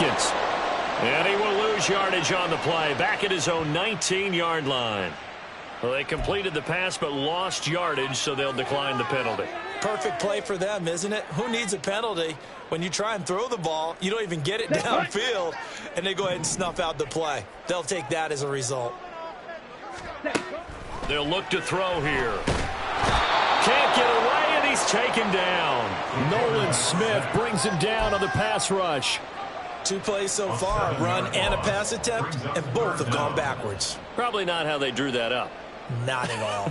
Watkins. And he will lose yardage on the play, back at his own 19-yard line. Well, they completed the pass but lost yardage, so they'll decline the penalty. Perfect play for them, isn't it? Who needs a penalty? When you try and throw the ball, you don't even get it downfield, and they go ahead and snuff out the play. They'll take that as a result. They'll look to throw here. Can't get away, and he's taken down. Nolan Smith brings him down on the pass rush. 2 plays so far, a run and a pass attempt, and both have gone backwards. Probably not how they drew that up. Not at all.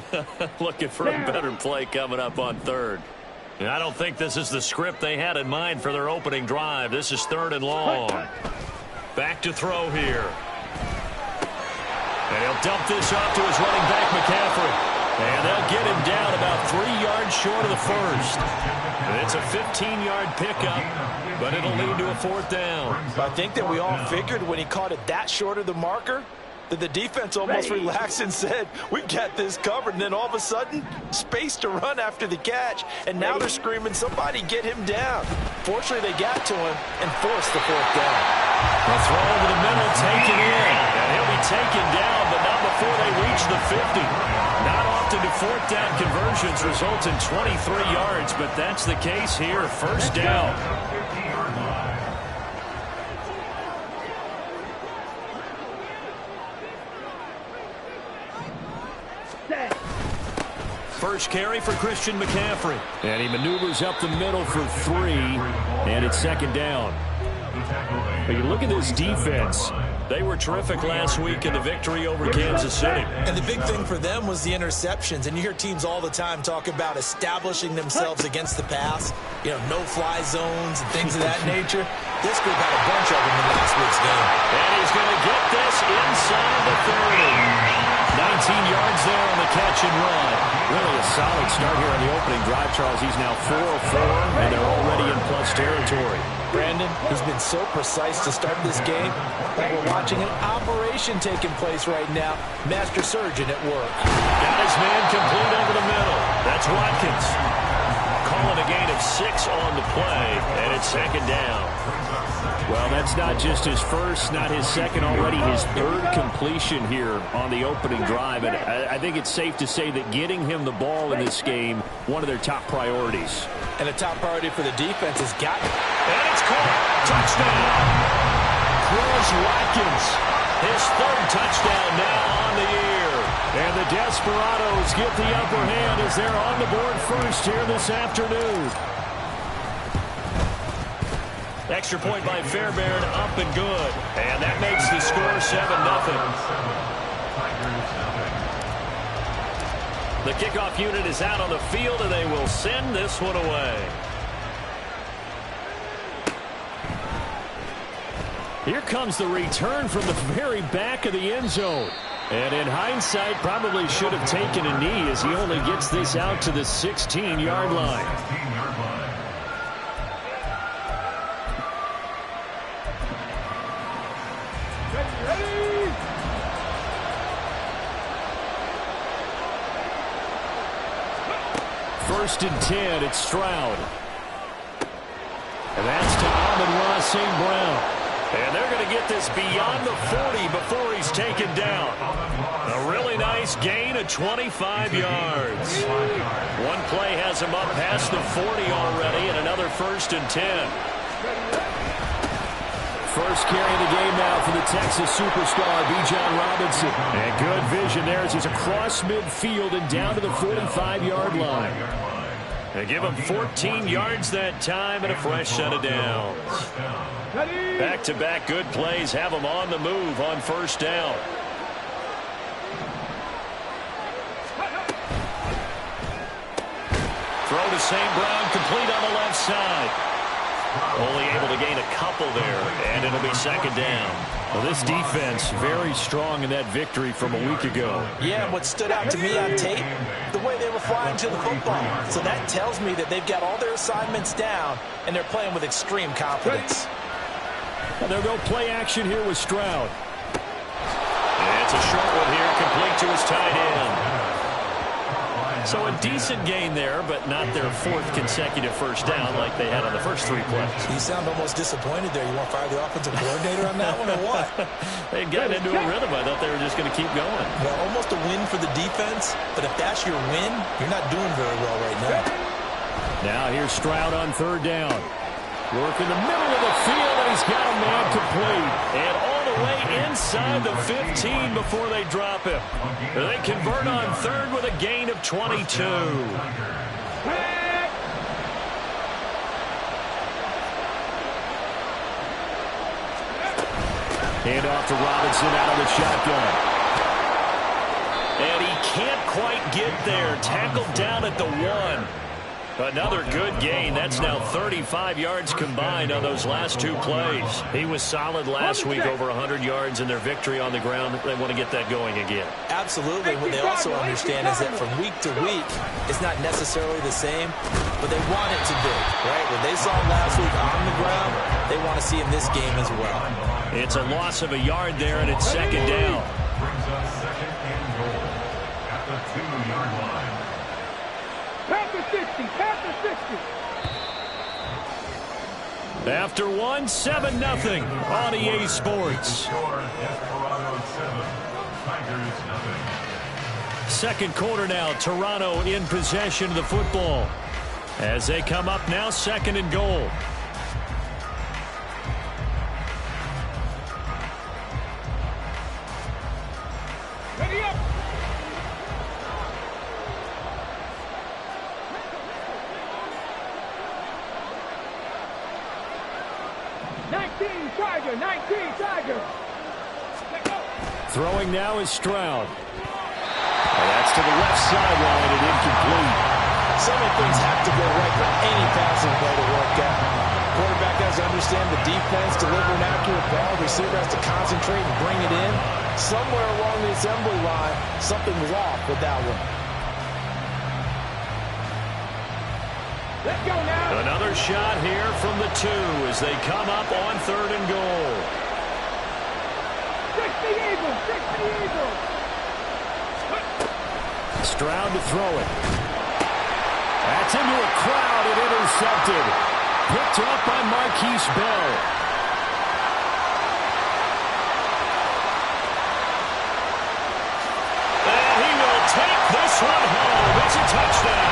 Looking for a better play coming up on third. And I don't think this is the script they had in mind for their opening drive. This is 3rd and long. Back to throw here. And he'll dump this off to his running back, McCaffrey. And they'll get him down about 3 yards short of the first. And it's a 15-yard pickup, but it'll lead to a 4th down. I think that we all figured when he caught it that short of the marker that the defense almost relaxed and said, we've got this covered. And then all of a sudden, space to run after the catch. And now they're screaming, somebody get him down. Fortunately, they got to him and forced the 4th down. The throw over the middle, taken in. And he'll be taken down, but not before they reach the 50. Not often do 4th down conversions result in 23 yards, but that's the case here. 1st down. First carry for Christian McCaffrey. And he maneuvers up the middle for 3, and it's 2nd down. But you look at this defense. They were terrific last week in the victory over Kansas City. And the big thing for them was the interceptions. And you hear teams all the time talk about establishing themselves against the pass. You know, no-fly zones and things of that nature. This group had a bunch of them in last week's game. And he's going to get this inside the 30. 19 yards there on the catch and run. Really a solid start here on the opening drive, Charles. He's now 4 of 4, and they're already in plus territory. Brandon, he's been so precise to start this game. Like we're watching an operation taking place right now. Master surgeon at work. Got his man complete over the middle. That's Watkins. Calling a gain of 6 on the play, and it's 2nd down. Well, that's not just his first, not his second, already his 3rd completion here on the opening drive. And I think it's safe to say that getting him the ball in this game, one of their top priorities. And a top priority for the defense has got it. And it's caught. Touchdown. Chris Watkins. His 3rd touchdown now on the year. And the Desperados get the upper hand as they're on the board first here this afternoon. Extra point by Fairbairn, up and good. And that makes the score 7-0. The kickoff unit is out on the field, and they will send this one away. Here comes the return from the very back of the end zone. And in hindsight, probably should have taken a knee as he only gets this out to the 16-yard line. First and 10, it's Stroud. And that's to Amon-Ra St. Brown. And they're going to get this beyond the 40 before he's taken down. A really nice gain of 25 yards. One play has him up past the 40 already, and another 1st and 10. First carry of the game now for the Texas superstar, Bijan Robinson. And good vision there as he's across midfield and down to the 45-yard line. They give him 14 yards that time and a fresh set of downs. Back-to-back good plays have him on the move on 1st down. Throw to St. Brown, complete on the left side. Only able to gain a couple there, and it'll be 2nd down. Well, this defense very strong in that victory from a week ago. Yeah, and what stood out to me on tape, the way they were flying to the football. So that tells me that they've got all their assignments down, and they're playing with extreme confidence. And they'll go play action here with Stroud. And it's a short one here, complete to his tight end. So a decent gain there, but not their fourth consecutive first down like they had on the first 3 plays. You sound almost disappointed there. You want to fire the offensive coordinator on that one or what? They got into a rhythm. I thought they were just going to keep going. Well, almost a win for the defense, but if that's your win, you're not doing very well right now. Now here's Stroud on 3rd down. Work in the middle of the field, and he's got a man complete. And all the way inside the 15 before they drop him. They convert on 3rd with a gain of 22. Hand off to Robinson out of the shotgun. And he can't quite get there. Tackled down at the 1. Another good gain. That's now 35 yards combined on those last 2 plays. He was solid last week, over 100 yards in their victory on the ground. They want to get that going again. Absolutely. What they also understand is that from week to week, it's not necessarily the same, but they want it to be, right? What they saw last week on the ground, they want to see in this game as well. It's a loss of a yard there, and it's 2nd down. Brings up 2nd and goal at the 2-yard line. Panther 60, Panther 60. After 1, 7-0 on EA Sports. Desperados 7, Tigers 0. 2nd quarter now. Toronto in possession of the football. As they come up now, 2nd and goal. Ready up. Tiger, 19, Tiger. Throwing now is Stroud. And that's to the left sideline and incomplete. So many things have to go right for any passing play to work out. Quarterback has to understand the defense, deliver an accurate ball. Receiver has to concentrate and bring it in. Somewhere along the assembly line, something was off with that one. Let's go now. Another shot here from the 2 as they come up on 3rd and goal. 60 Eagles, 60 Eagles. Stroud to throw it. That's into a crowd and intercepted. Picked up by Marquise Bell. And he will take this one home. It's a touchdown.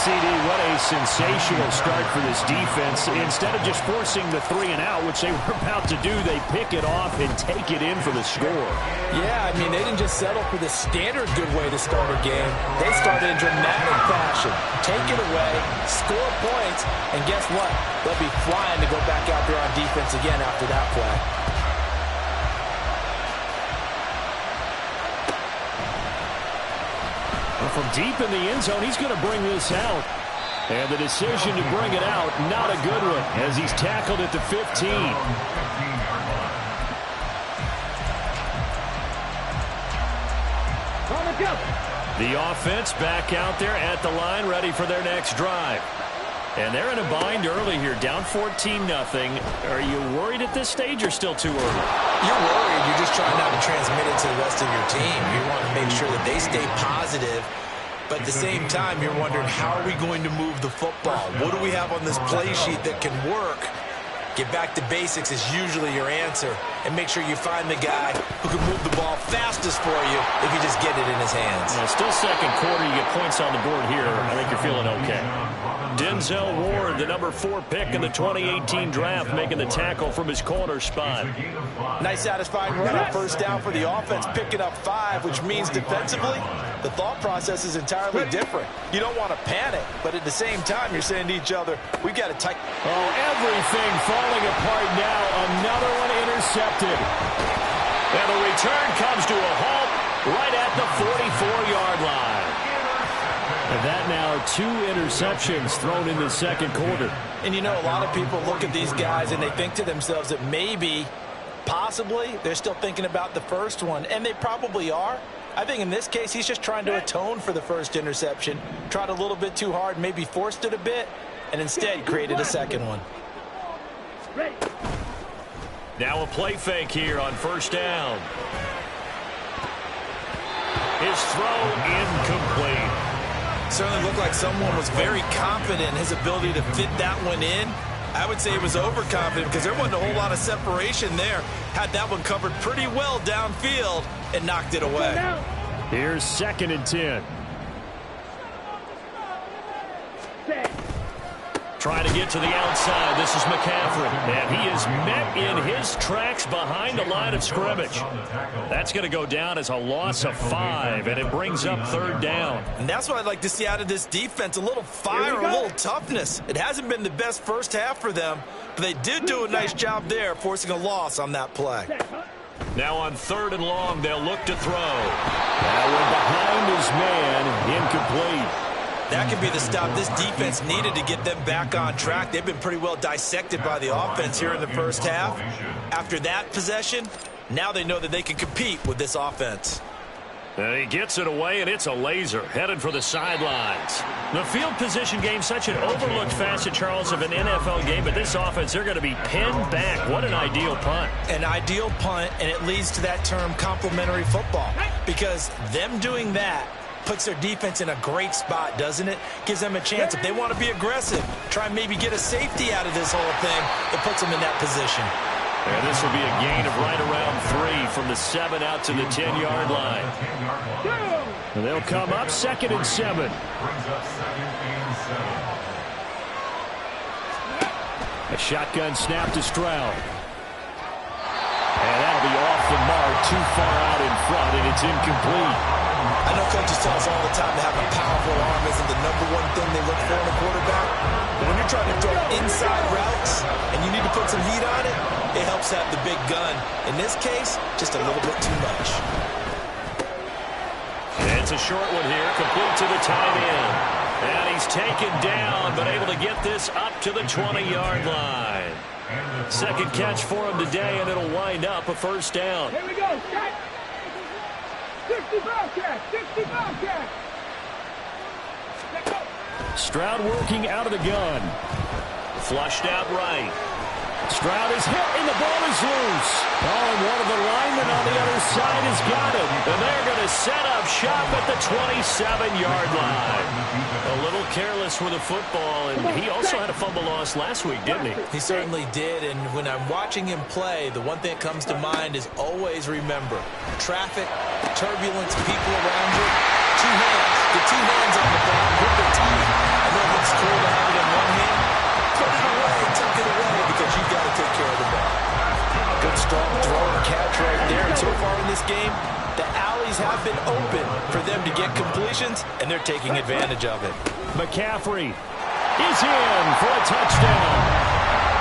CD, what a sensational start for this defense. Instead of just forcing the 3 and out, which they were about to do, they pick it off and take it in for the score. Yeah, I mean, they didn't just settle for the standard good way to start a game. They started in dramatic fashion. Take it away, score points, and guess what? They'll be flying to go back out there on defense again after that play. From deep in the end zone, he's going to bring this out. And the decision to bring it out, not a good one, as he's tackled at the 15. The offense back out there at the line, ready for their next drive. And they're in a bind early here, down 14-0. Are you worried at this stage or still too early? You're worried. You're just trying not to transmit it to the rest of your team. You want to make sure that they stay positive. But at the same time, you're wondering, how are we going to move the football? What do we have on this play sheet that can work? Get back to basics is usually your answer. And make sure you find the guy who can move the ball fastest for you if you just get it in his hands. Yeah, still 2nd quarter. You get points on the board here. I think you're feeling okay. Denzel Ward, the number 4 pick in the 2018 draft, making the tackle from his corner spot. Nice satisfying run on 1st down for the offense, picking up 5, which means defensively, the thought process is entirely different. You don't want to panic, but at the same time, you're saying to each other, we've got to tighten. Oh, everything falling apart now. Another one intercepted. And the return comes to a halt right at the 44-yard line. And that now 2 interceptions thrown in the 2nd quarter. And you know, a lot of people look at these guys and they think to themselves that maybe, possibly, they're still thinking about the first one. And they probably are. I think in this case, he's just trying to atone for the first interception. Tried a little bit too hard, maybe forced it a bit, and instead created a 2nd one. Now a play fake here on 1st down. His throw incomplete. Certainly looked like someone was very confident in his ability to fit that one in. I would say he was overconfident because there wasn't a whole lot of separation there. Had that one covered pretty well downfield and knocked it away. Here's 2nd and 10. Trying to get to the outside. This is McCaffrey. And he is met in his tracks behind the line of scrimmage. That's going to go down as a loss of 5, and it brings up 3rd down. And that's what I'd like to see out of this defense, a little fire, a little toughness. It hasn't been the best first half for them, but they did do a nice job there, forcing a loss on that play. Now on 3rd and long, they'll look to throw. That one behind his man, incomplete. That could be the stop this defense needed to get them back on track. They've been pretty well dissected by the offense here in the first half. After that possession, now they know that they can compete with this offense. And he gets it away, and it's a laser headed for the sidelines. The field position game, such an overlooked facet, Charles, of an NFL game, but this offense, they're going to be pinned back. What an ideal punt. An ideal punt, and it leads to that term complementary football, because them doing that puts their defense in a great spot, doesn't it? Gives them a chance. If they want to be aggressive, try and maybe get a safety out of this whole thing, it puts them in that position. And this will be a gain of right around 3 from the 7 out to the 10-yard line. And they'll come up 2nd and 7. A shotgun snap to Stroud. And that'll be off the mark, too far out in front, and it's incomplete. I know coaches tell us all the time that having a powerful arm isn't the #1 thing they look for in a quarterback. But when you're trying to throw inside routes and you need to put some heat on it, it helps have the big gun. In this case, just a little bit too much. And it's a short one here, complete to the tight end. And he's taken down, but able to get this up to the 20-yard line. 2nd catch for him today, and it'll wind up a 1st down. Here we go, Scott. 60 Bobcat, 60 Bobcat. Stroud working out of the gun. Flushed out right. Stroud is hit, and the ball is loose. Oh, and one of the linemen on the other side has got it. And they're going to set up shop at the 27-yard line. A little careless with the football, and he also had a fumble loss last week, didn't he? He certainly did, and when I'm watching him play, the one thing that comes to mind is always remember, traffic, turbulence, people around you, 2 hands. Get 2 hands on the ball, grip it tight. I know it looks cool to have it in one hand. Put it away, tuck it away, because you've got to take care of the ball. Good strong throw and catch right there. And so far in this game, the alleys have been open for them to get completions, and they're taking advantage of it. McCaffrey is in for a touchdown.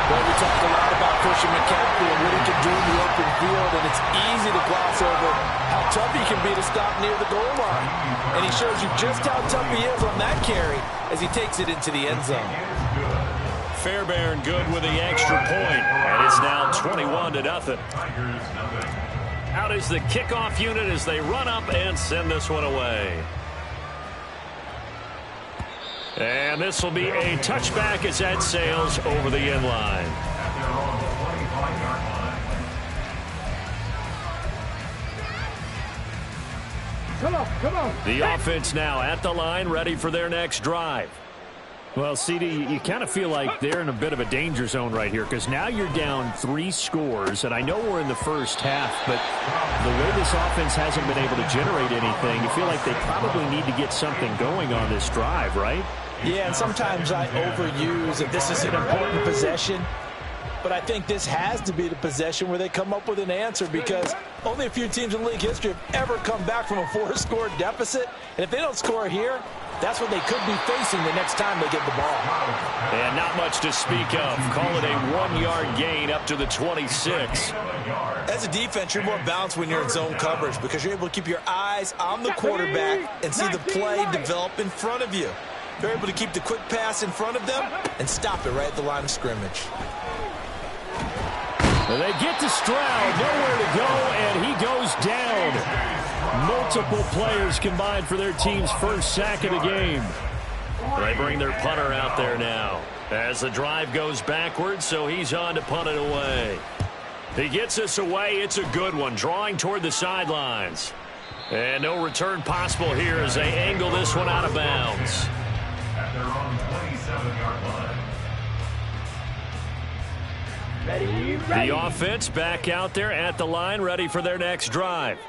Well, we talked a lot about Christian McCaffrey and what he can do in the open field, and it's easy to gloss over how tough he can be to stop near the goal line. And he shows you just how tough he is on that carry as he takes it into the end zone. Fairbairn good with the extra point, and it's now 21-0. Out is the kickoff unit as they run up and send this one away. And this will be a touchback as that sails over the end line. Come on, come on. The offense now at the line, ready for their next drive. Well, CD, you kind of feel like they're in a bit of a danger zone right here because now you're down 3 scores, and I know we're in the first half, but the way this offense hasn't been able to generate anything, you feel like they probably need to get something going on this drive, right? Yeah, and sometimes I overuse that this is an important possession, but I think this has to be the possession where they come up with an answer because only a few teams in league history have ever come back from a 4-score deficit, and if they don't score here, that's what they could be facing the next time they get the ball. And not much to speak of. Call it a 1-yard gain up to the 26. As a defense, you're more balanced when you're in zone coverage because you're able to keep your eyes on the quarterback and see the play develop in front of you. You're able to keep the quick pass in front of them and stop it right at the line of scrimmage. And they get to Stroud, nowhere to go, and he goes down. Multiple players combined for their team's first sack of the game. They bring their punter out there now as the drive goes backwards, so he's on to punt it away. He gets us away. It's a good one, drawing toward the sidelines. And no return possible here as they angle this one out of bounds. At their own 27-yard line. The offense back out there at the line, ready for their next drive.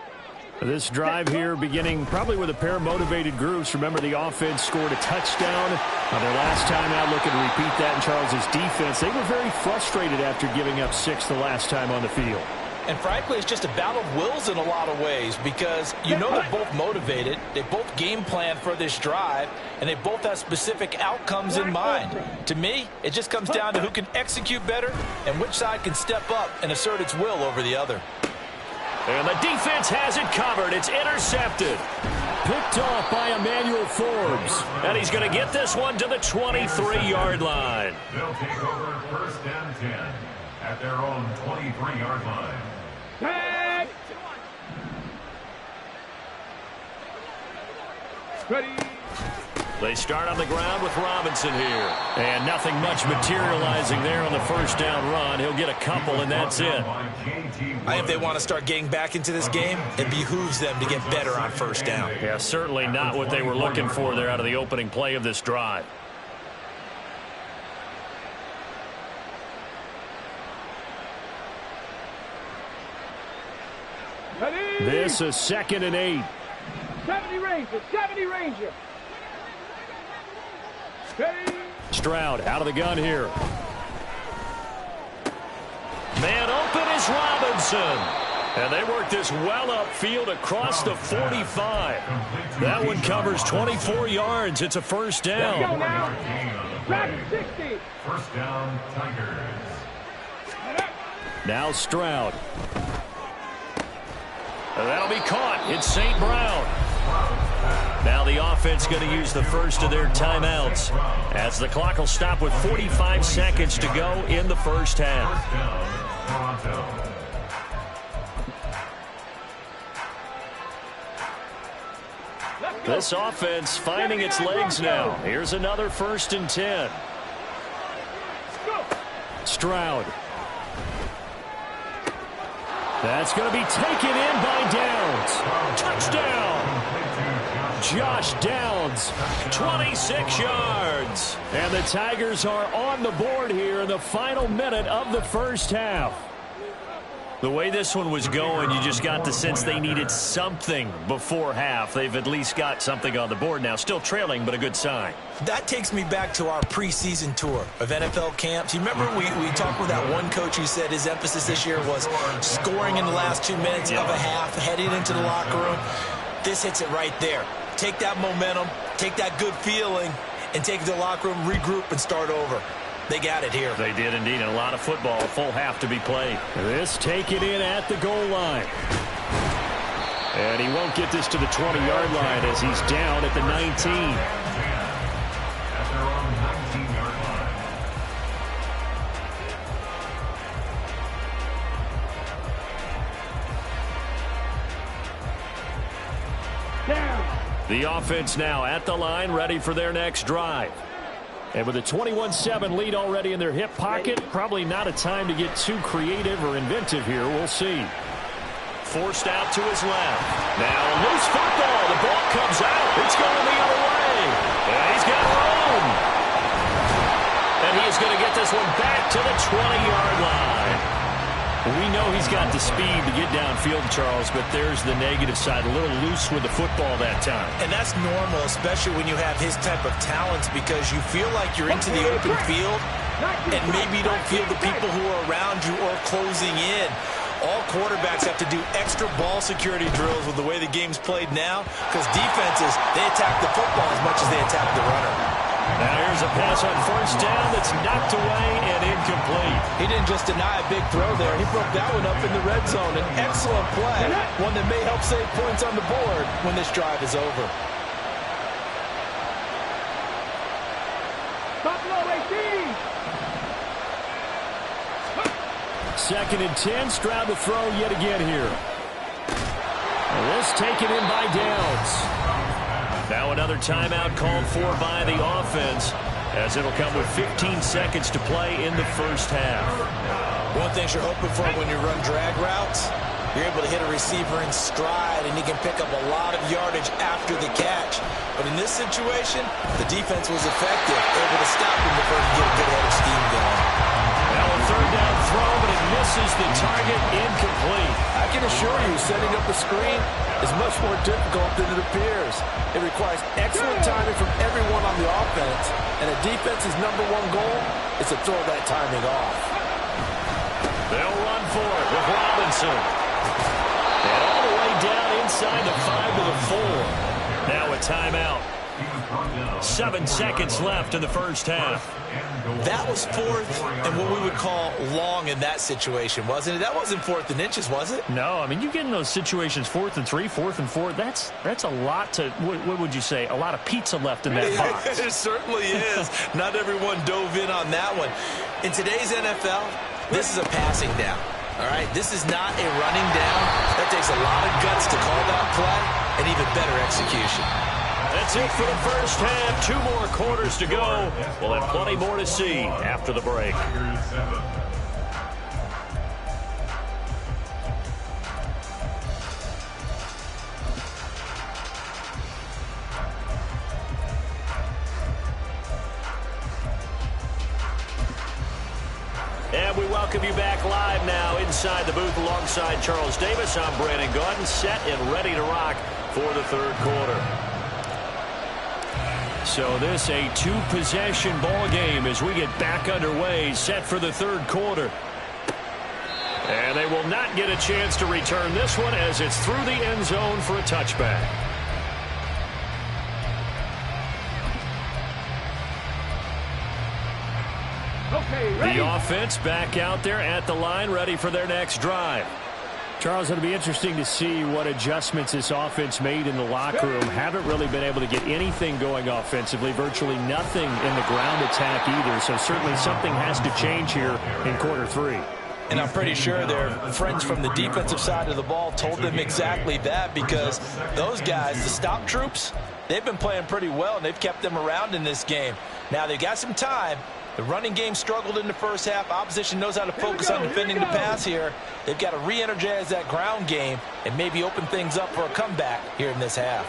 This drive here beginning probably with a pair of motivated groups. Remember, the offense scored a touchdown on their last time out. Looking to repeat that in Charles's defense. They were very frustrated after giving up 6 the last time on the field. And frankly, it's just a battle of wills in a lot of ways because you know they're both motivated. They both game plan for this drive, and they both have specific outcomes in mind. To me, it just comes down to who can execute better and which side can step up and assert its will over the other. And the defense has it covered. It's intercepted. Picked off by Emmanuel Forbes. And he's going to get this one to the 23-yard line. They'll take over 1st and 10 at their own 23-yard line. Tag. Ready. They start on the ground with Robinson here. And nothing much materializing there on the first down run. He'll get a couple, and that's it. I think if they want to start getting back into this game, it behooves them to get better on first down. Yeah, certainly not what they were looking for there out of the opening play of this drive. Ready. This is 2nd and 8. 70 Ranger. 70 Ranger. Ready. Stroud out of the gun here. Man open is Robinson. And they work this well upfield across the 45. That one covers 24 yards. It's a first down. Let's go now. Back 60. First down, Tigers. Now Stroud. That'll be caught. It's St. Brown. Now the offense going to use the first of their timeouts as the clock will stop with 45 seconds to go in the first half. This offense finding its legs now. Here's another 1st and 10. Stroud. That's going to be taken in by Downs. Touchdown. Josh Downs, 26 yards. And the Tigers are on the board here in the final minute of the first half. The way this one was going, you just got the sense they needed something before half. They've at least got something on the board now. Still trailing, but a good sign. That takes me back to our preseason tour of NFL camps. You remember we talked with that one coach who said his emphasis this year was scoring in the last 2 minutes of a half, heading into the locker room. This hits it right there. Take that momentum, take that good feeling, and take it to the locker room, regroup, and start over. They got it here. They did indeed. And a lot of football, a full half to be played. This taken in at the goal line. And he won't get this to the 20-yard line as he's down at the 19. At their own 19-yard line. Down. The offense now at the line, ready for their next drive. And with a 21-7 lead already in their hip pocket, probably not a time to get too creative or inventive here. We'll see. Forced out to his left. Now a loose football. The ball comes out. It's going the other way. And he's got room. And he is going to get this one back to the 20-yard line. We know he's got the speed to get downfield, Charles, but there's the negative side. A little loose with the football that time. And that's normal, especially when you have his type of talents, because you feel like you're into the open field, and maybe you don't feel the people who are around you or closing in. All quarterbacks have to do extra ball security drills with the way the game's played now, because defenses, they attack the football as much as they attack the runner. Now here's a pass on first down that's knocked away and incomplete. He didn't just deny a big throw there. He broke that one up in the red zone. An excellent play, one that may help save points on the board when this drive is over. Buffalo 18. 2nd and 10. Stroud to throw yet again here. And this taken in by Downs. Now another timeout called for by the offense, as it'll come with 15 seconds to play in the first half. One thing you're hoping for when you run drag routes You're able to hit a receiver in stride, and he can pick up a lot of yardage after the catch. But in this situation, the defense was effective, able to stop him before he could get a good head of steam going. Now a third down throw, but it misses the target, incomplete. I can assure you, setting up a screen is much more difficult than it appears. It requires excellent timing from everyone on the offense, and a defense's #1 goal is to throw that timing off. They'll run for it with Robinson. And all the way down inside the 5 to the 4. Now a timeout. 7 seconds left in the first half. That was 4th and what we would call long in that situation, wasn't it? That wasn't 4th and inches, was it? No, I mean, you get in those situations 4th and 3, 4th and 4. That's a lot to, what would you say, a lot of pizza left in that box. It certainly is. Not everyone dove in on that one. In today's NFL, this is a passing down. All right, this is not a running down. That takes a lot of guts to call that play and even better execution. That's it for the first half. 2 more quarters to go. We'll have plenty more to see after the break. And we welcome you back live now inside the booth alongside Charles Davis. I'm Brandon Gaudin, set and ready to rock for the third quarter. So this a 2-possession ball game as we get back underway, set for the third quarter. And they will not get a chance to return this one as it's through the end zone for a touchback. Okay, ready? The offense back out there at the line, ready for their next drive. Charles, it'll be interesting to see what adjustments this offense made in the locker room. Haven't really been able to get anything going offensively, virtually nothing in the ground attack either. So certainly something has to change here in quarter 3. And I'm pretty sure their friends from the defensive side of the ball told them exactly that, because those guys, the stop troops, they've been playing pretty well, and they've kept them around in this game. Now, they've got some time. The running game struggled in the first half. Opposition knows how to focus on defending the pass here. They've got to re-energize that ground game and maybe open things up for a comeback here in this half.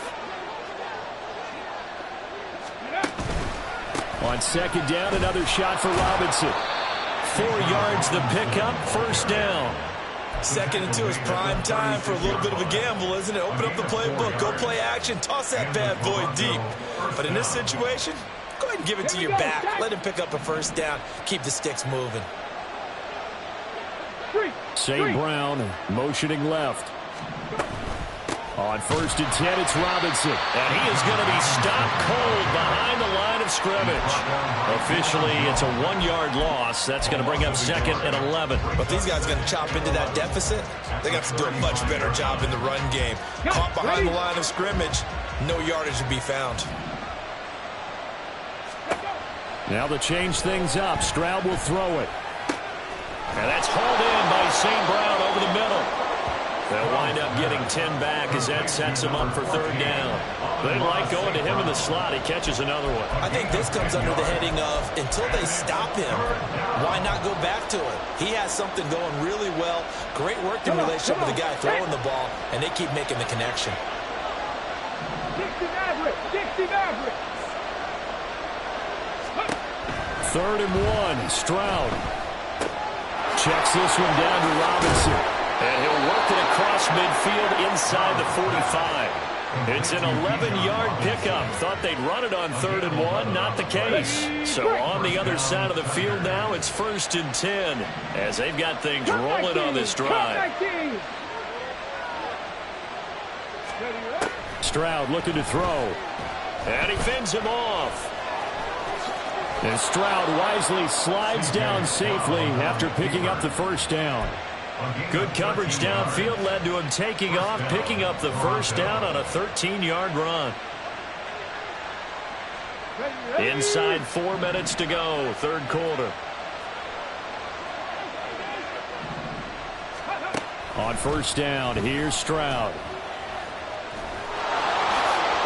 On second down, another shot for Robinson. 4 yards the pickup, first down. 2nd and 2 is prime time for a little bit of a gamble, isn't it? Open up the playbook, go play action, toss that bad boy deep. But in this situation, go ahead and give it to your back. Let him pick up a first down. Keep the sticks moving. St. Brown motioning left. On 1st and 10, it's Robinson. And he is going to be stopped cold behind the line of scrimmage. Officially, it's a 1-yard loss. That's going to bring up 2nd and 11. But these guys are going to chop into that deficit. They got to do a much better job in the run game. Caught behind the line of scrimmage, no yardage to be found. Now to change things up, Stroud will throw it. And that's hauled in by St. Brown over the middle. They'll wind up getting 10 back as that sets him up for 3rd down. They like going to him in the slot. He catches another one. I think this comes under the heading of, until they stop him, why not go back to it? He has something going really well. Great working relationship with the guy throwing the ball, and they keep making the connection. 60 average, 60 average. 3rd and 1, Stroud. Checks this one down to Robinson. And he'll work it across midfield inside the 45. It's an 11-yard pickup. Thought they'd run it on 3rd and 1. Not the case. So on the other side of the field now, it's 1st and 10 as they've got things rolling on this drive. Stroud looking to throw. And he fends him off. And Stroud wisely slides down safely after picking up the first down. Good coverage downfield led to him taking off, picking up the first down on a 13-yard run. Inside 4 minutes to go, third quarter. On first down, here's Stroud.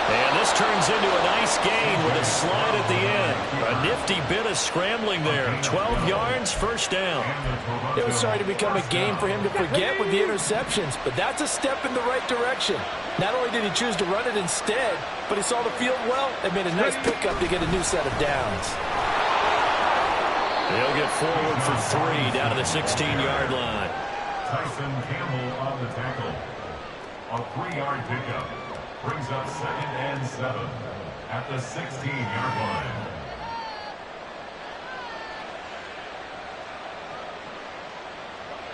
And this turns into a nice gain with a slide at the end. A nifty bit of scrambling there. 12 yards, first down. It was starting to become a game for him to forget with the interceptions, but that's a step in the right direction. Not only did he choose to run it instead, but he saw the field well and made a nice pickup to get a new set of downs. They'll get forward for 3 down to the 16-yard line. Tyson Campbell on the tackle. A 3-yard pickup brings up 2nd and 7 at the 16-yard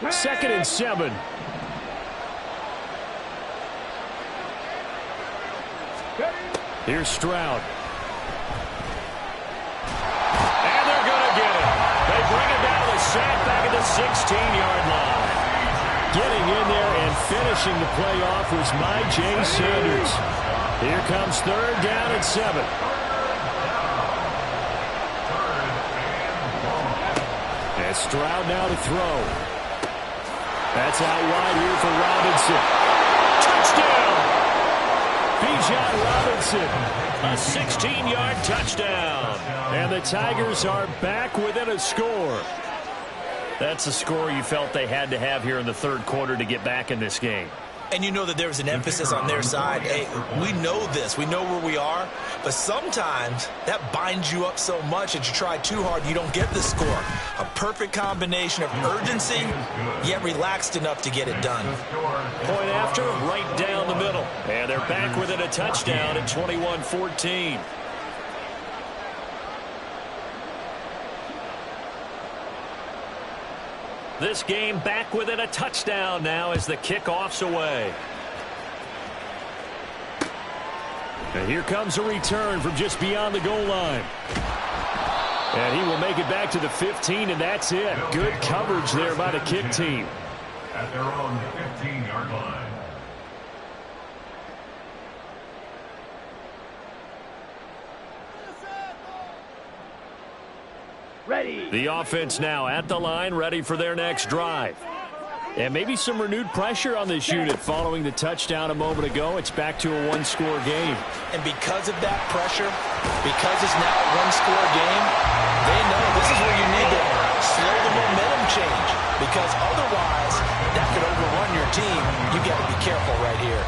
line. Second and 7. Here's Stroud. And they're going to get it. They bring it down with sack back at the 16-yard line. Getting in there and finishing the play off was Myjai Sanders. Here comes 3rd down and 7. And Stroud now to throw. That's out wide here for Robinson. Touchdown! Bijan Robinson, a 16-yard touchdown. And the Tigers are back within a score. That's a score you felt they had to have here in the third quarter to get back in this game. And you know that there was an emphasis on their side. Hey, we know this. We know where we are. But sometimes that binds you up so much that you try too hard and you don't get the score. A perfect combination of urgency, yet relaxed enough to get it done. Point after, right down the middle. And they're back within a touchdown at 21-14. This game back within a touchdown now as the kickoff's away. And here comes a return from just beyond the goal line. And he will make it back to the 15, and that's it. Good coverage there by the kick team. At their own 15-yard line. Ready. The offense now at the line, ready for their next drive. And maybe some renewed pressure on this unit following the touchdown a moment ago. It's back to a one-score game. And because of that pressure, because it's now a one-score game, they know this is where you need to slow the momentum change. Because otherwise, that could overrun your team. You got to be careful right here.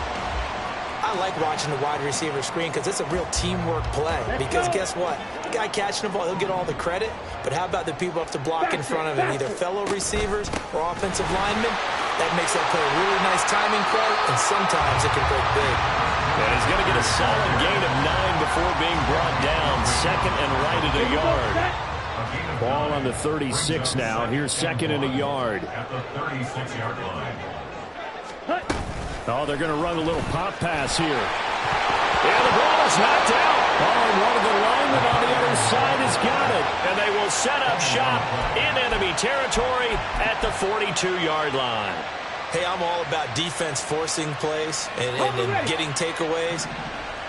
I like watching the wide receiver screen because it's a real teamwork play. Because guess what? The guy catching the ball, he'll get all the credit. But how about the people up to block in front of him, either fellow receivers or offensive linemen? That makes that play a really nice timing play, and sometimes it can break big. And he's going to get a solid gain of 9 before being brought down. Second and right at a yard. Ball on the 36 now. Here's second and a yard. At the 36-yard line. Oh, they're going to run a little pop pass here. And the ball is knocked out. Oh, and one of the linemen on the other side has got it. And they will set up shop in enemy territory at the 42-yard line. Hey, I'm all about defense forcing plays and getting takeaways.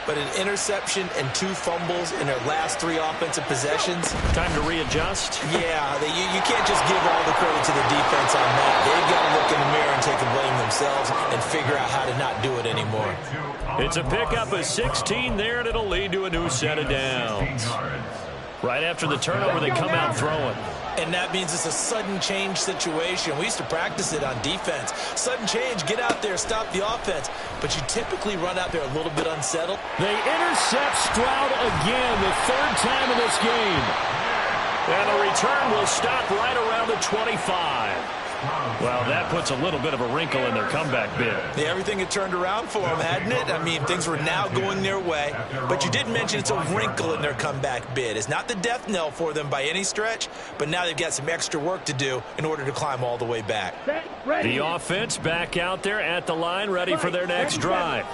But an interception and 2 fumbles in their last 3 offensive possessions. Time to readjust. Yeah, you can't just give all the credit to the defense on that. They've got to look in the mirror and take the blame themselves and figure out how to not do it anymore. It's a pickup of 16 there, and it'll lead to a new set of downs. Right after the turnover, they come out throwing. And that means it's a sudden change situation. We used to practice it on defense. Sudden change, get out there, stop the offense. But you typically run out there a little bit unsettled. They intercept Stroud again, the 3rd time in this game. And the return will stop right around the 25. Well, that puts a little bit of a wrinkle in their comeback bid. Yeah, everything had turned around for them, hadn't it? I mean, things were now going their way. But you did mention it's a wrinkle in their comeback bid. It's not the death knell for them by any stretch, but now they've got some extra work to do in order to climb all the way back. The offense back out there at the line, ready for their next drive.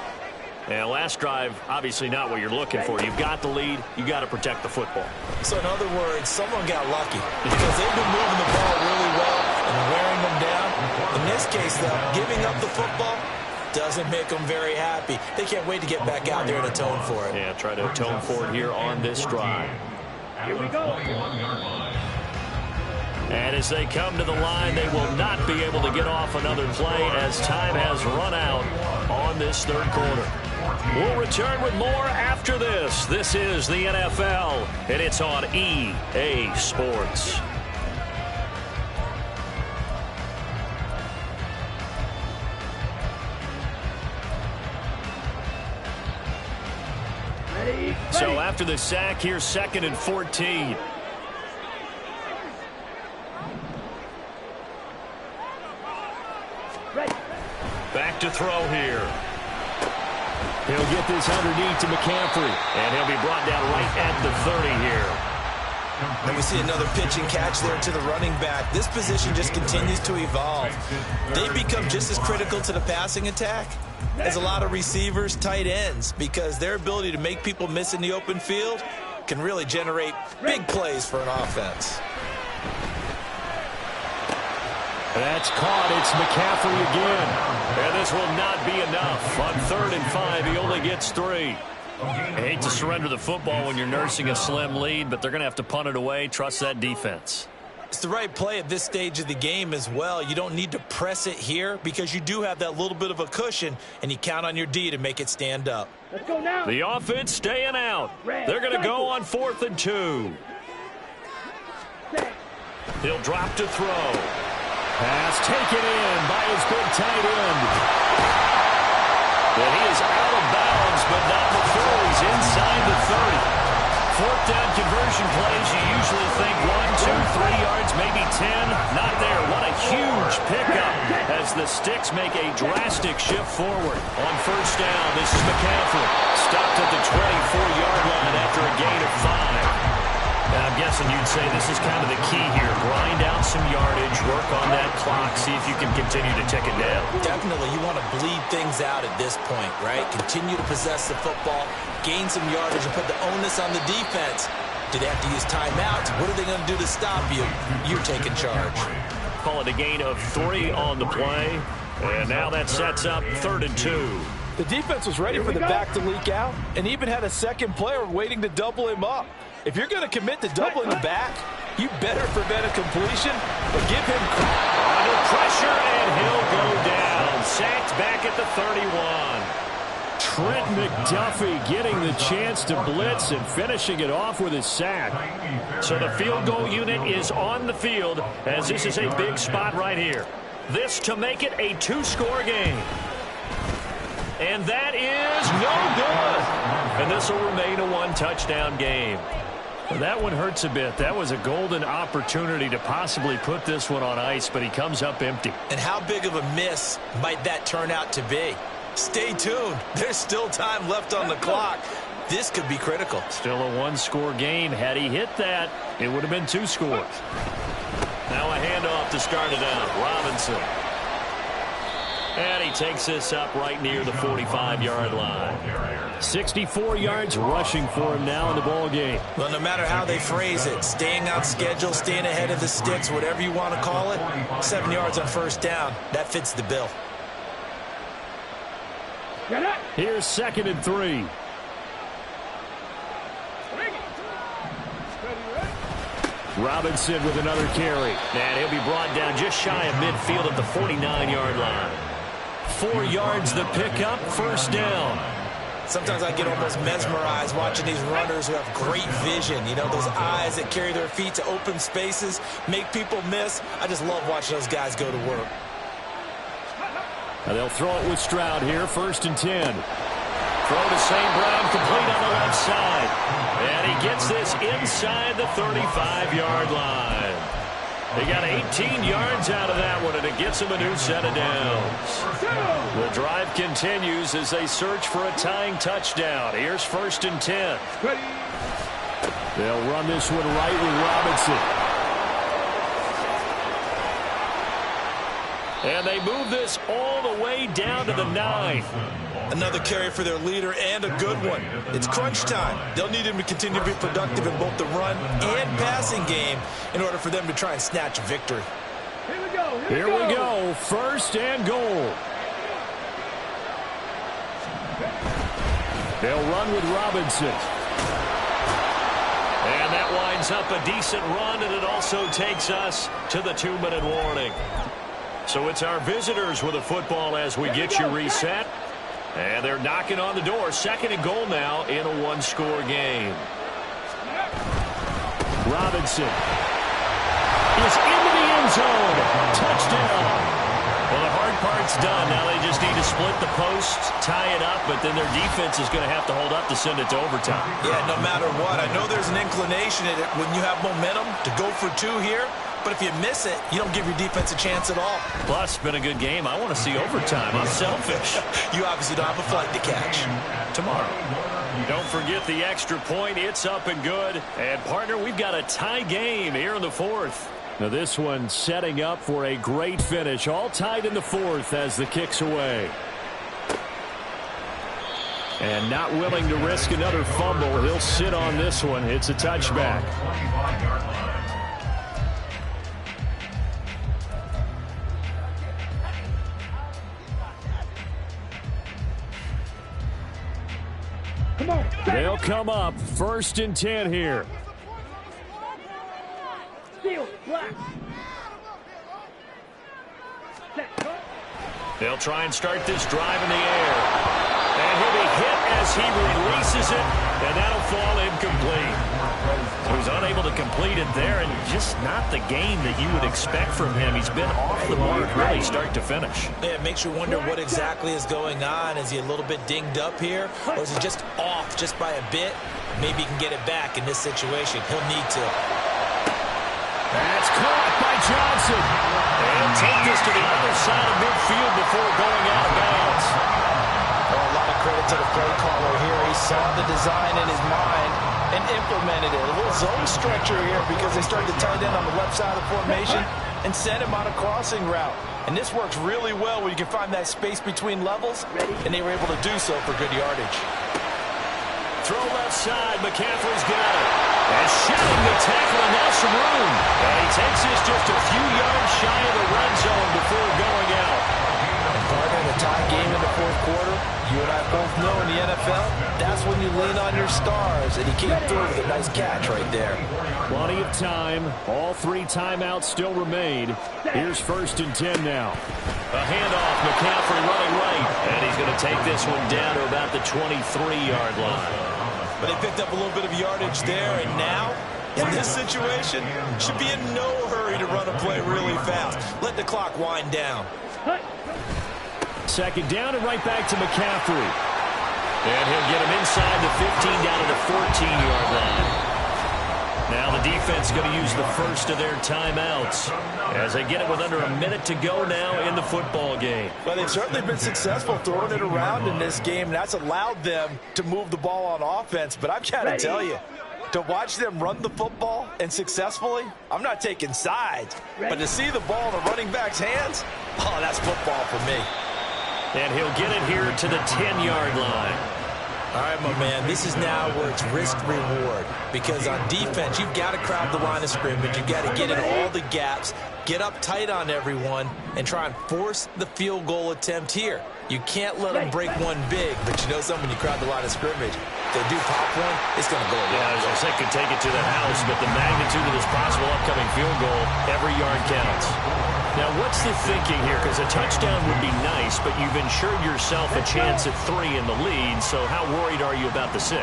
And last drive, obviously not what you're looking for. You've got the lead. You got to protect the football. So in other words, someone got lucky because they've been moving the ball really well and wearing them down. In this case, though, giving up the football doesn't make them very happy. They can't wait to get back out there and atone for it. Yeah, try to atone for it here on this drive. Here we go. And as they come to the line, they will not be able to get off another play as time has run out on this third quarter. We'll return with more after this. This is the NFL, and it's on EA Sports. So after the sack, here's 2nd and 14. Back to throw here. He'll get this underneath to McCaffrey, and he'll be brought down right at the 30 here. And we see another pitch and catch there to the running back. This position just continues to evolve. They become just as critical to the passing attack as a lot of receivers, tight ends, because their ability to make people miss in the open field can really generate big plays for an offense. That's caught. It's McCaffrey again. And this will not be enough. On 3rd and 5, he only gets 3. I hate to surrender the football when you're nursing a slim lead, but they're going to have to punt it away. Trust that defense. It's the right play at this stage of the game as well. You don't need to press it here because you do have that little bit of a cushion, and you count on your D to make it stand up. Let's go now. The offense staying out. They're going to go on 4th and 2. He'll drop to throw. Pass taken in by his big tight end. And he is out of bounds, but not before he's inside the 30. 4th down conversion plays, you usually think 1, 2, 3 yards, maybe 10. Not there. What a huge pickup as the Sticks make a drastic shift forward. On 1st down, this is McCaffrey. Stopped at the 24-yard line after a gain of 5. And I'm guessing you'd say this is kind of the key here. Grind out some yardage, work on that clock, see if you can continue to tick it down. Definitely, you want to bleed things out at this point, right? Continue to possess the football, gain some yardage, and put the onus on the defense. Do they have to use timeouts? What are they going to do to stop you? You're taking charge. Call it a gain of 3 on the play. And now that sets up 3rd and 2. The defense was ready for the back to leak out and even had a second player waiting to double him up. If you're going to commit to doubling the back, you better prevent a completion and give him under pressure, and he'll go down. Sacked back at the 31. Trent McDuffie getting the chance to blitz and finishing it off with his sack. So the field goal unit is on the field as this is a big spot right here. This to make it a 2-score game. And that is no good. And this will remain a 1-touchdown game. That one hurts a bit. That was a golden opportunity to possibly put this one on ice, but he comes up empty. And how big of a miss might that turn out to be? Stay tuned. There's still time left on the clock. This could be critical. Still a 1-score game. Had he hit that, it would have been 2 scores. Now a handoff to start it out. Robinson. And he takes this up right near the 45-yard line. 64 yards rushing for him now in the ball game. Well, no matter how they phrase it, staying on schedule, staying ahead of the sticks, whatever you want to call it, 7 yards on 1st down, that fits the bill. Here's 2nd and 3. Robinson with another carry. And he'll be brought down just shy of midfield at the 49-yard line. 4 yards the pickup, 1st down. Sometimes I get almost mesmerized watching these runners who have great vision. You know, those eyes that carry their feet to open spaces, make people miss. I just love watching those guys go to work. Now they'll throw it with Stroud here, 1st and 10. Throw to St. Brown, complete on the left side. And he gets this inside the 35-yard line. They got 18 yards out of that one, and it gets them a new set of downs. The drive continues as they search for a tying touchdown. Here's 1st and 10. They'll run this one right with Robinson. And they move this all the way down to the 9. Another carry for their leader and a good one. It's crunch time. They'll need him to continue to be productive in both the run and passing game in order for them to try and snatch a victory. Here we go. 1st and goal. They'll run with Robinson. And that winds up a decent run, and it also takes us to the 2-minute warning. So it's our visitors with a football as we get you reset. And they're knocking on the door. 2nd and goal now in a one-score game. Robinson is into the end zone. Touchdown. Well, the hard part's done. Now they just need to split the posts, tie it up, but then their defense is going to have to hold up to send it to overtime. Yeah, no matter what. I know there's an inclination in it when you have momentum to go for 2 here, but if you miss it, you don't give your defense a chance at all. Plus, it's been a good game. I want to see overtime. I'm selfish. You obviously don't have a flight to catch. Tomorrow. Don't forget the extra point. It's up and good. And, partner, we've got a tie game here in the 4th. Now this one setting up for a great finish. All tied in the 4th as the kick's away. And not willing to risk another fumble. He'll sit on this one. It's a touchback. Come on. They'll come up 1st and 10 here. They'll try and start this drive in the air. And he'll be hit as he releases it, and that'll fall incomplete. So he's unable to complete it there, and just not the game that you would expect from him. He's been off the mark really start to finish. Yeah, it makes you wonder what exactly is going on. Is he a little bit dinged up here, or is he just off just by a bit? Maybe he can get it back in this situation. He'll need to. That's caught by Johnson. And take this to the other side of midfield before going out of bounds. Well, a lot of credit to the play caller here. He saw the design in his mind and implemented it. A little zone structure here because they started to tight end on the left side of the formation and sent him on a crossing route. And this works really well when you can find that space between levels, and they were able to do so for good yardage. Throw left side. McCaffrey's got it. And shedding the tackle, and now some room. And he takes this just a few yards shy of the red zone before going out. And partner, the tie game in the 4th quarter, you and I both know in the NFL, that's when you lean on your stars. And he came through with a nice catch right there. Plenty of time. All 3 timeouts still remain. Here's 1st and 10 now. A handoff. McCaffrey running right. And he's going to take this one down to about the 23-yard line. But they picked up a little bit of yardage there, and now, in this situation, should be in no hurry to run a play really fast. Let the clock wind down. 2nd down and right back to McCaffrey. And he'll get him inside the 15 down to the 14-yard line. Now the defense is going to use the first of their timeouts as they get it with under a minute to go now in the football game. Well, they've certainly been successful throwing it around in this game, and that's allowed them to move the ball on offense. But I've got to tell you, to watch them run the football and successfully, I'm not taking sides. But to see the ball in the running back's hands, oh, that's football for me. And he'll get it here to the 10-yard line. All right, my man, this is now where it's risk-reward. Because on defense, you've got to crowd the line of scrimmage. You've got to get in all the gaps, get up tight on everyone, and try and force the field goal attempt here. You can't let them break one big, but you know something, when you crowd the line of scrimmage, if they do pop one, it's going to go away. Yeah, as I said, could take it to the house, but the magnitude of this possible upcoming field goal, every yard counts. Now, what's the thinking here? Because a touchdown would be nice, but you've ensured yourself a chance at 3 in the lead, so how worried are you about the 6?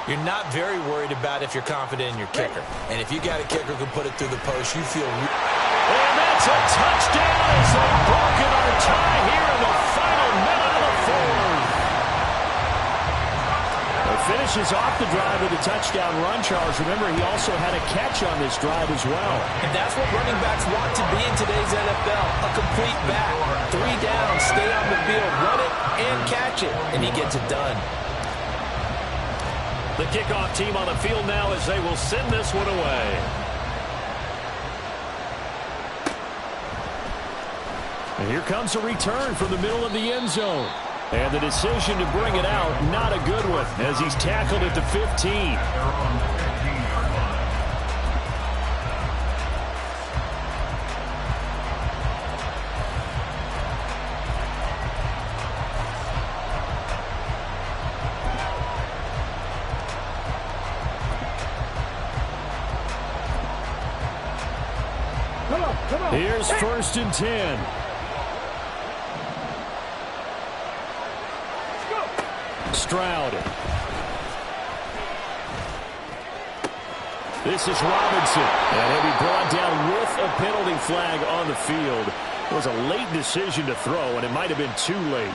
You're not very worried about if you're confident in your kicker. And if you got a kicker who can put it through the post, you feel... And that's a touchdown as they've broken our tie here in the final minute of the 4th. Finishes off the drive with a touchdown run, Charles. Remember, he also had a catch on this drive as well. And that's what running backs want to be in today's NFL, a complete back. 3 down, stay on the field, run it, and catch it, and he gets it done. The kickoff team on the field now as they will send this one away. And here comes a return from the middle of the end zone. And the decision to bring it out, not a good one, as he's tackled at the 15. Come on. Here's 1st and 10. Stroud. This is Robinson, and he'll be brought down with a penalty flag on the field. It was a late decision to throw, and it might have been too late.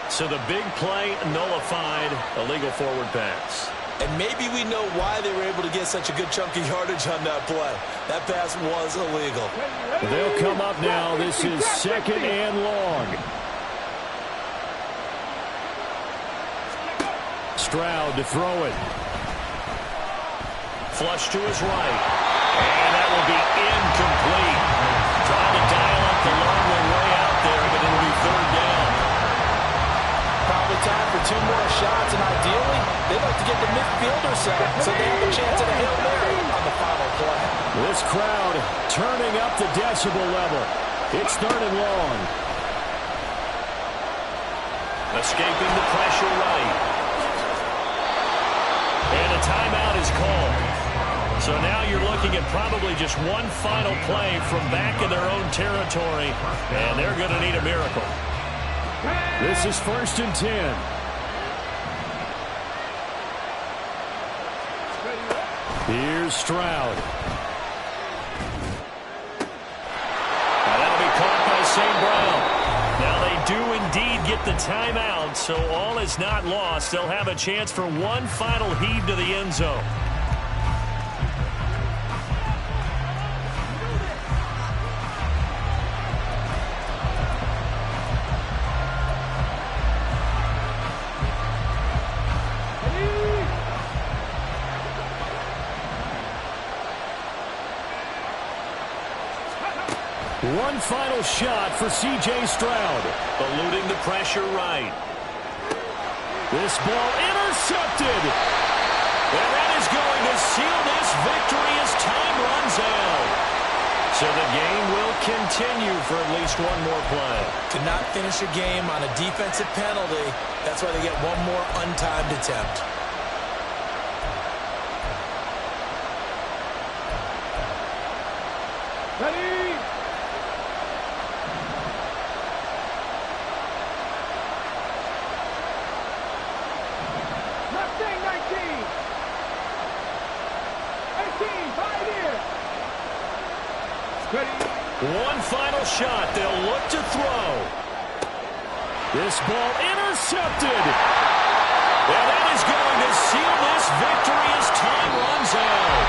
So the big play nullified, illegal forward pass. And maybe we know why they were able to get such a good chunk of yardage on that play. That pass was illegal. They'll come up now. This is 2nd and long. Stroud to throw it. Flush to his right. And that will be incomplete. Trying to dial up the long way out there, but it'll be 3rd down. Probably time for 2 more shots, and ideally, they'd like to get the midfielder set so they have a chance at a Hail Mary on the final play. This crowd turning up the decibel level. It's 3rd and long. Escaping the pressure right. And a timeout is called. So now you're looking at probably just one final play from back in their own territory, and they're going to need a miracle. This is 1st and 10. Here's Stroud. And that'll be caught by St. Brown. Now they do indeed get the timeout, so all is not lost. They'll have a chance for one final heave to the end zone. One final shot for C.J. Stroud. Eluding the pressure right. This ball intercepted. And that is going to seal this victory as time runs out. So the game will continue for at least one more play. To not finish a game on a defensive penalty, that's why they get one more untimed attempt. Ready? Mustang 19. 18, 5 here. Ready? One final shot. They'll look to throw. This ball intercepted. And that is going to seal this victory as time runs out.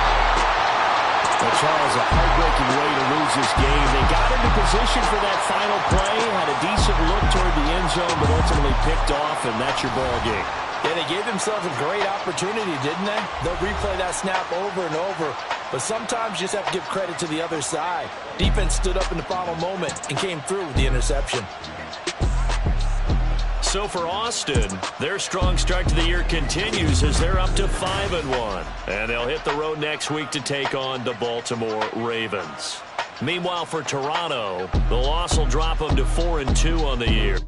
Well, Charles, a heartbreaking way to lose this game. They got into position for that final play, had a decent look toward the end zone, but ultimately picked off, and that's your ball game. Yeah, they gave themselves a great opportunity, didn't they? They'll replay that snap over and over, but sometimes you just have to give credit to the other side. Defense stood up in the final moment and came through with the interception. So for Austin, their strong start to the year continues as they're up to 5-1. And they'll hit the road next week to take on the Baltimore Ravens. Meanwhile, for Toronto, the loss will drop them to 4-2 on the year.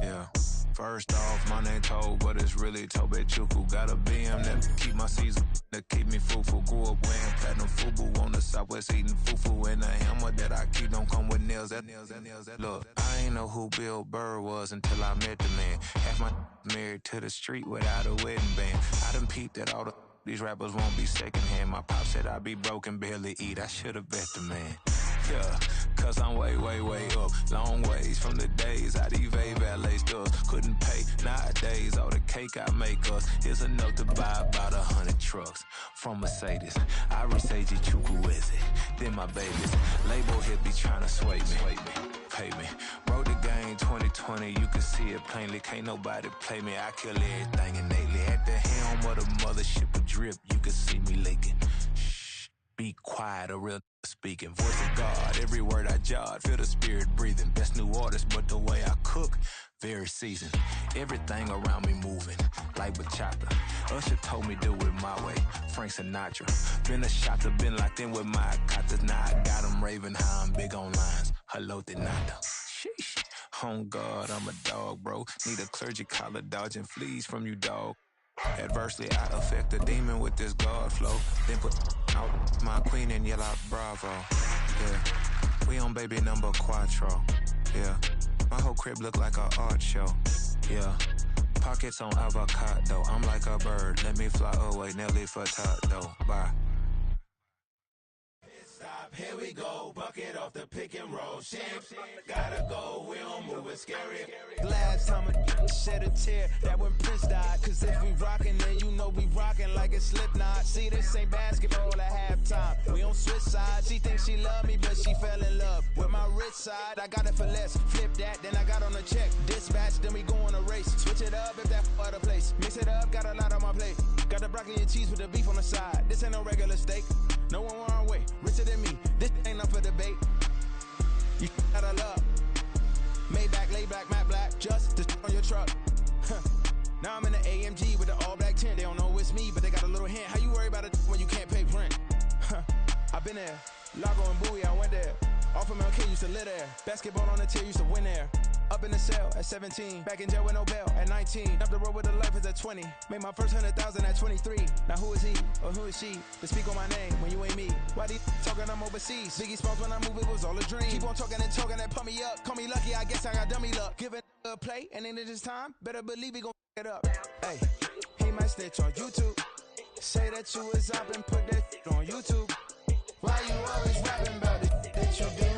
Yeah. First off, my name Toad, but it's really Tobe Chuku. Got a BM that keep my season, that keep me fufu. Grew up wearing platinum fubu on the southwest eating fufu. And a hammer that I keep don't come with nails. Look, I ain't know who Bill Burr was until I met the man. Half my married to the street without a wedding band. I done peeped that all these rappers won't be secondhand. My pop said I'd be broken, barely eat. I should've bet the man. Yeah, cause I'm way, way, way up. Long ways from the days I evade valet stores. Couldn't pay nowadays. All the cake I make us is enough to buy about 100 trucks from Mercedes. I resage Chukwueze, then my babies. Label hit be trying to sway me. Pay me. Wrote the game 2020, you can see it plainly. Can't nobody play me. I kill everything innately. At the helm of the mothership of drip, you can see me leaking. Shh, be quiet, a real speaking. Voice of God, every word I jot. Feel the spirit breathing. Best new artist, but the way I cook, very seasoned. Everything around me moving, like bachata. Usher told me do it my way. Frank Sinatra. Been a shotter, been locked in with my katas. Now I got them raving how I'm big on lines. Hello, Denata. Sheesh. On God, I'm a dog, bro. Need a clergy collar, dodging fleas from you, dog. Adversely, I affect the demon with this God flow. Then put out my queen and yell out bravo. Yeah, we on baby number quattro. Yeah, my whole crib look like an art show. Yeah, Pockets on avocado, I'm like a bird. Let me fly away, Nelly Furtado. Bye. Stop, here we go, bucket off the pick and roll. Shit, gotta go, we don't move, it's scary. Last time I shed a tear, that when Prince died. Cause if we rockin', then you know we rockin' like a Slipknot. See, this ain't basketball at halftime. We on switch sides. She thinks she love me, but she fell in love with my rich side. I got it for less, flip that, then I got on a check. Dispatch, then we go on a race. Switch it up if that other place. Mix it up, got a lot on my plate. Got the broccoli and cheese with the beef on the side. This ain't no regular steak. No one wrong way, richer than me. This ain't up for debate. You gotta love. Maybach, laid back, matte black, just to on your truck. Now I'm in the AMG with the all black tint. They don't know it's me, but they got a little hint. How you worry about it when you can't pay rent? I've been there. Lago and Bowie, I went there. Off of MLK, used to live there. Basketball on the tier, used to win there. Up in the cell at 17. Back in jail with no bail at 19. Up the road with the life is at 20. Made my first 100,000 at 23. Now who is he or who is she to speak on my name when you ain't me? Why they talking I'm overseas? Biggie Smalls when I move, it was all a dream. Keep on talking and pump me up. Call me lucky, I guess I got dummy luck. Give it a play, and then this time, better believe we gon' it up. Hey, he might snitch on YouTube. Say that you was up and put that on YouTube. Why you always rapping about it that you did?